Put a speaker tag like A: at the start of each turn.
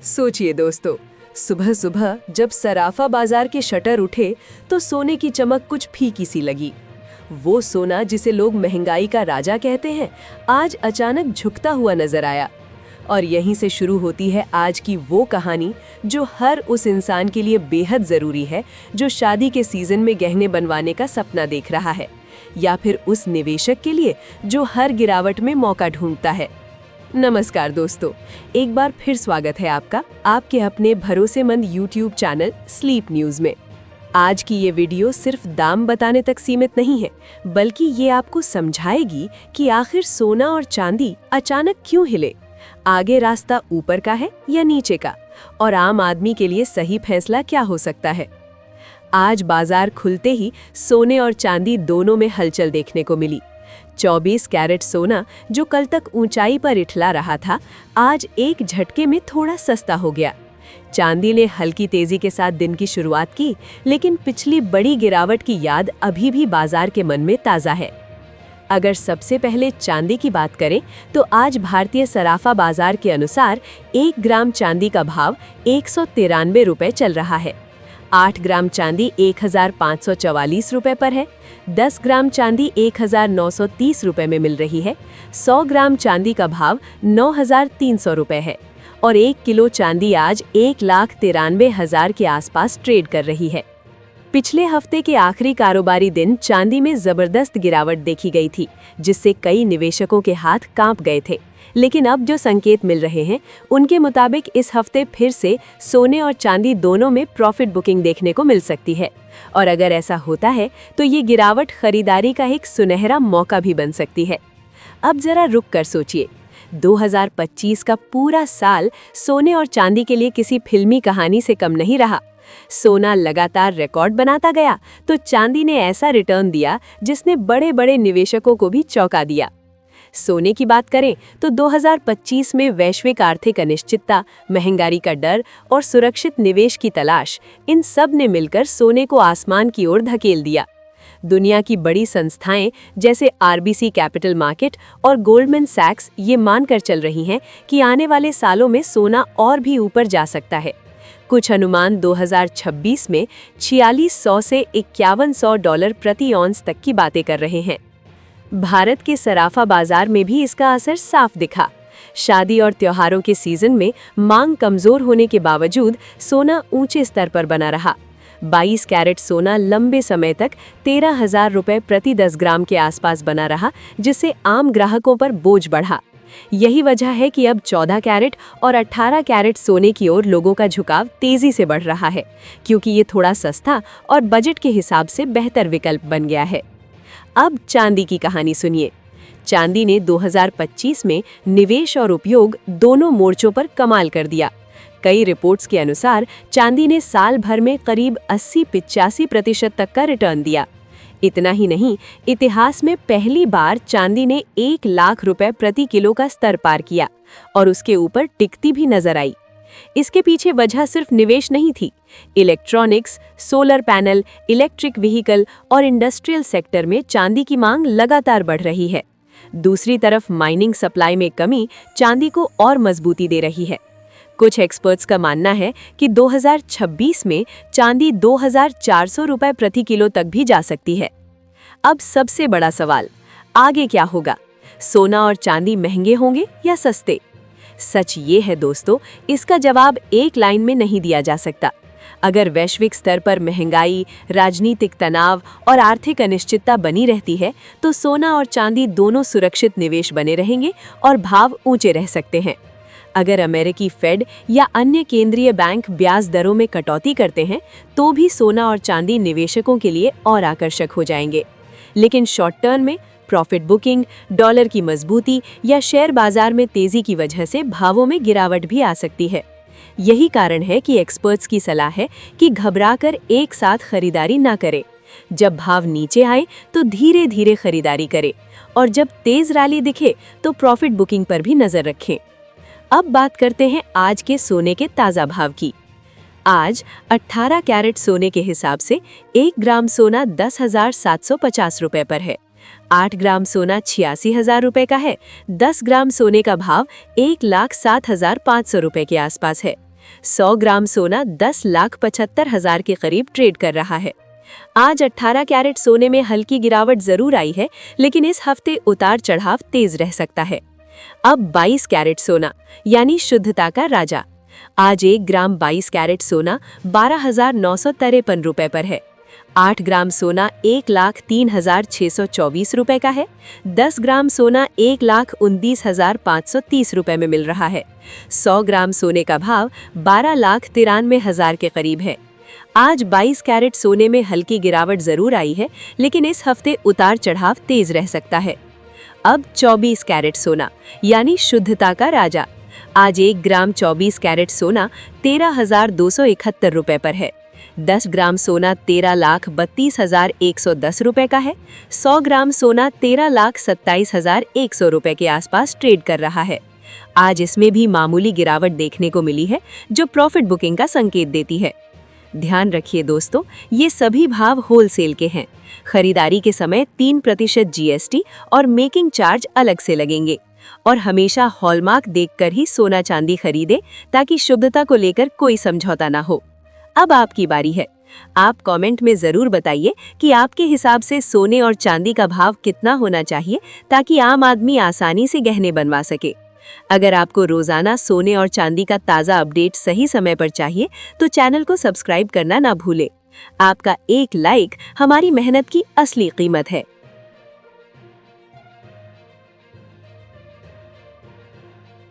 A: सोचिए दोस्तों, सुबह सुबह जब सराफा बाजार के शटर उठे तो सोने की चमक कुछ फीकी सी लगी। वो सोना जिसे लोग महंगाई का राजा कहते हैं, आज अचानक झुकता हुआ नजर आया। और यहीं से शुरू होती है आज की वो कहानी जो हर उस इंसान के लिए बेहद ज़रूरी है जो शादी के सीज़न में गहने बनवाने का सपना देख रहा है, या फिर उस निवेशक के लिए जो हर गिरावट में मौका ढूंढता है। नमस्कार दोस्तों, एक बार फिर स्वागत है आपका आपके अपने भरोसेमंद YouTube चैनल स्लीप न्यूज़ में। आज की ये वीडियो सिर्फ दाम बताने तक सीमित नहीं है, बल्कि ये आपको समझाएगी कि आखिर सोना और चांदी अचानक क्यों हिले, आगे रास्ता ऊपर का है या नीचे का, और आम आदमी के लिए सही फैसला क्या हो सकता है। आज बाजार खुलते ही सोने और चांदी दोनों में हलचल देखने को मिली। 24 कैरेट सोना जो कल तक ऊंचाई पर इठला रहा था, आज एक झटके में थोड़ा सस्ता हो गया। चांदी ने हल्की तेजी के साथ दिन की शुरुआत की, लेकिन पिछली बड़ी गिरावट की याद अभी भी बाजार के मन में ताज़ा है। अगर सबसे पहले चांदी की बात करें तो आज भारतीय सराफा बाजार के अनुसार 1 ग्राम चांदी का भाव 193 रुपये चल रहा है। 8 ग्राम चांदी 1544 रुपये पर है। 10 ग्राम चांदी 1930 रुपये में मिल रही है। 100 ग्राम चांदी का भाव 9300 रुपये है और 1 किलो चांदी आज 1,93,000 के आसपास ट्रेड कर रही है। पिछले हफ्ते के आखिरी कारोबारी दिन चांदी में जबरदस्त गिरावट देखी गई थी, जिससे कई निवेशकों के हाथ कांप गए थे। लेकिन अब जो संकेत मिल रहे हैं उनके मुताबिक इस हफ्ते फिर से सोने और चांदी दोनों में प्रॉफिट बुकिंग देखने को मिल सकती है। और अगर ऐसा होता है तो ये गिरावट खरीदारी का एक सुनहरा मौका भी बन सकती है। अब जरा रुक कर सोचिए, 2025 का पूरा साल सोने और चांदी के लिए किसी फिल्मी कहानी से कम नहीं रहा। सोना लगातार रिकॉर्ड बनाता गया तो चांदी ने ऐसा रिटर्न दिया जिसने बड़े बड़े निवेशकों को भी चौंका दिया। सोने की बात करें तो 2025 में वैश्विक आर्थिक अनिश्चितता, महंगाई का डर और सुरक्षित निवेश की तलाश, इन सब ने मिलकर सोने को आसमान की ओर धकेल दिया। दुनिया की बड़ी संस्थाएं जैसे RBC कैपिटल मार्केट और गोल्डमैन सैक्स ये मानकर चल रही हैं कि आने वाले सालों में सोना और भी ऊपर जा सकता है। कुछ अनुमान 2026 में 4600 से $5100 प्रति औंस तक की बातें कर रहे हैं। भारत के सराफा बाजार में भी इसका असर साफ दिखा। शादी और त्योहारों के सीजन में मांग कमजोर होने के बावजूद सोना ऊंचे स्तर पर बना रहा। 22 कैरेट सोना लंबे समय तक 13,000 रुपये प्रति 10 ग्राम के आसपास बना रहा, जिससे आम ग्राहकों पर बोझ बढ़ा। यही वजह है कि अब 14 कैरेट और 18 कैरेट सोने की ओर लोगों का झुकाव तेजी से बढ़ रहा है, क्योंकि ये थोड़ा सस्ता और बजट के हिसाब से बेहतर विकल्प बन गया है। अब चांदी की कहानी सुनिए। चांदी ने 2025 में निवेश और उपयोग दोनों मोर्चों पर कमाल कर दिया। कई रिपोर्ट्स के अनुसार चांदी ने साल भर में करीब 80-85% तक का रिटर्न दिया। इतना ही नहीं, इतिहास में पहली बार चांदी ने 1 लाख रुपए प्रति किलो का स्तर पार किया और उसके ऊपर टिकती भी नजर आई। इसके पीछे वजह सिर्फ निवेश नहीं थी। Electronics, solar panel, electric vehicle और इंडस्ट्रियल सेक्टर में चांदी की मांग लगातार बढ़ रही है। दूसरी तरफ माइनिंग सप्लाई में कमी चांदी को और मजबूती दे रही है। कुछ एक्सपर्ट्स का मानना है कि 2026 में चांदी 2400 रुपये प्रति किलो तक भी जा सकती है। अब सबसे बड़ा सवाल, आगे क्या होगा? सोना और चांदी महंगे होंगे या सस्ते? सच ये है दोस्तों, इसका जवाब एक लाइन में नहीं दिया जा सकता। अगर वैश्विक स्तर पर महंगाई, राजनीतिक तनाव और आर्थिक अनिश्चितता बनी रहती है तो सोना और चांदी दोनों सुरक्षित निवेश बने रहेंगे और भाव ऊंचे रह सकते हैं। अगर अमेरिकी फेड या अन्य केंद्रीय बैंक ब्याज दरों में कटौती करते हैं तो भी सोना और चांदी निवेशकों के लिए और आकर्षक हो जाएंगे। लेकिन शॉर्ट टर्म में प्रॉफिट बुकिंग, डॉलर की मजबूती या शेयर बाजार में तेजी की वजह से भावों में गिरावट भी आ सकती है। यही कारण है कि एक्सपर्ट्स की सलाह है कि घबराकर एक साथ खरीदारी ना करें। जब भाव नीचे आए तो धीरे धीरे खरीदारी करें और जब तेज रैली दिखे तो प्रॉफिट बुकिंग पर भी नजर रखें। अब बात करते हैं आज के सोने के ताज़ा भाव की। आज 18 कैरेट सोने के हिसाब से 1 ग्राम सोना 10,750 रुपये पर है। 8 ग्राम सोना 86,000 रुपये का है। 10 ग्राम सोने का भाव 1,07,500 रुपये के आसपास है। 100 ग्राम सोना 10,75,000 के करीब ट्रेड कर रहा है। आज 18 कैरेट सोने में हल्की गिरावट जरूर आई है, लेकिन इस हफ्ते उतार चढ़ाव तेज रह सकता है। अब 22 कैरेट सोना यानी शुद्धता का राजा। आज 1 ग्राम 22 कैरेट सोना 12,953 रुपए पर है। 8 ग्राम सोना 1,03,624 रुपए का है। 10 ग्राम सोना 1,19,530 रुपए में मिल रहा है। 100 ग्राम सोने का भाव 12,93,000 के करीब है। आज 22 कैरेट सोने में हल्की गिरावट जरूर आई है, लेकिन इस हफ्ते उतार चढ़ाव तेज रह सकता है। अब 24 कैरेट सोना यानी शुद्धता का राजा। आज 1 ग्राम 24 कैरेट सोना 13,271 रुपए पर है। 10 ग्राम सोना 13,32,110 रुपए का है। 100 ग्राम सोना 13,27,100 रुपए के आसपास ट्रेड कर रहा है। आज इसमें भी मामूली गिरावट देखने को मिली है, जो प्रॉफिट बुकिंग का संकेत देती है। ध्यान रखिए दोस्तों, ये सभी भाव होलसेल के हैं। खरीदारी के समय 3% जीएसटी और मेकिंग चार्ज अलग से लगेंगे। और हमेशा हॉलमार्क देखकर ही सोना चांदी खरीदे, ताकि शुद्धता को लेकर कोई समझौता ना हो। अब आपकी बारी है। आप कमेंट में जरूर बताइए कि आपके हिसाब से सोने और चांदी का भाव कितना होना चाहिए, ताकि आम आदमी आसानी से गहने बनवा सके। अगर आपको रोजाना सोने और चांदी का ताज़ा अपडेट सही समय पर चाहिए, तो चैनल को सब्सक्राइब करना ना भूलें। आपका एक लाइक हमारी मेहनत की असली कीमत है।